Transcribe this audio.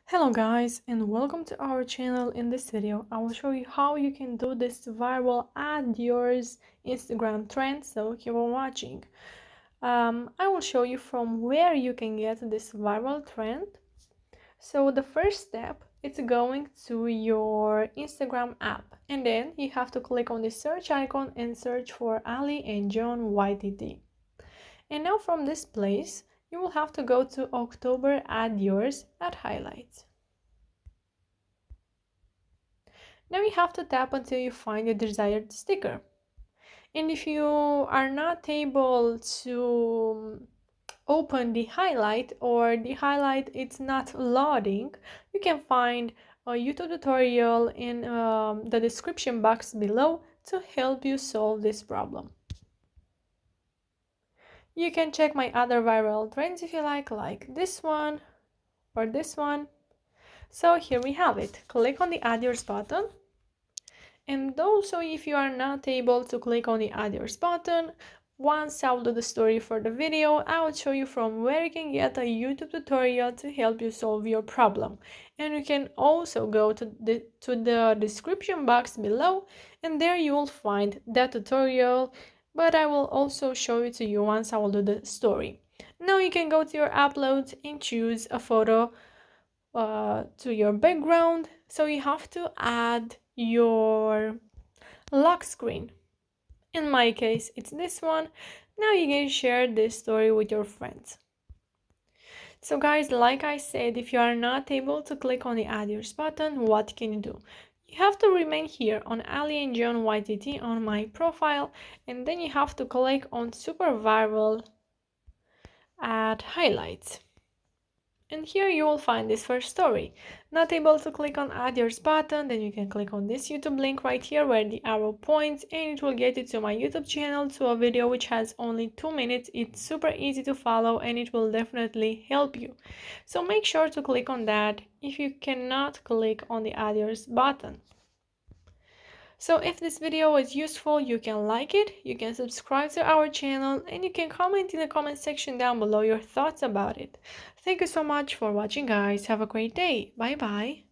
Hello guys and welcome to our channel. In this video I will show you how you can do this viral add yours Instagram trend, so keep on watching. I will show you from where you can get this viral trend. So the first step is going to your Instagram app, and then you have to click on the search icon and search for Ali and John YTT. And now from this place you will have to go to October add yours at highlights. Now you have to tap until you find the desired sticker. And if you are not able to open the highlight, or the highlight it's not loading, you can find a YouTube tutorial in the description box below to help you solve this problem. You can check my other viral trends if you like this one or this one. So here we have it. Click on the add yours button. And also, if you are not able to click on the add yours button, once I will do the story for the video, I will show you from where you can get a YouTube tutorial to help you solve your problem. And you can also go to the description box below, and there you will find that tutorial, but I will also show it to you once I will do the story. Now you can go to your uploads and choose a photo to your background. So you have to add your lock screen. In my case it's this one. Now you can share this story with your friends. So guys, like I said, if you are not able to click on the add yours button, what can you do? You have to remain here on Ali and John YTT on my profile, and then you have to click on super viral add highlights. And here you will find this first story. Not able to click on add yours button, then you can click on this YouTube link right here where the arrow points, and it will get you to my YouTube channel, to a video which has only 2 minutes. It's super easy to follow and it will definitely help you. So make sure to click on that if you cannot click on the add yours button. So if this video was useful, you can like it, you can subscribe to our channel, and you can comment in the comment section down below your thoughts about it. Thank you so much for watching guys. Have a great day. Bye bye.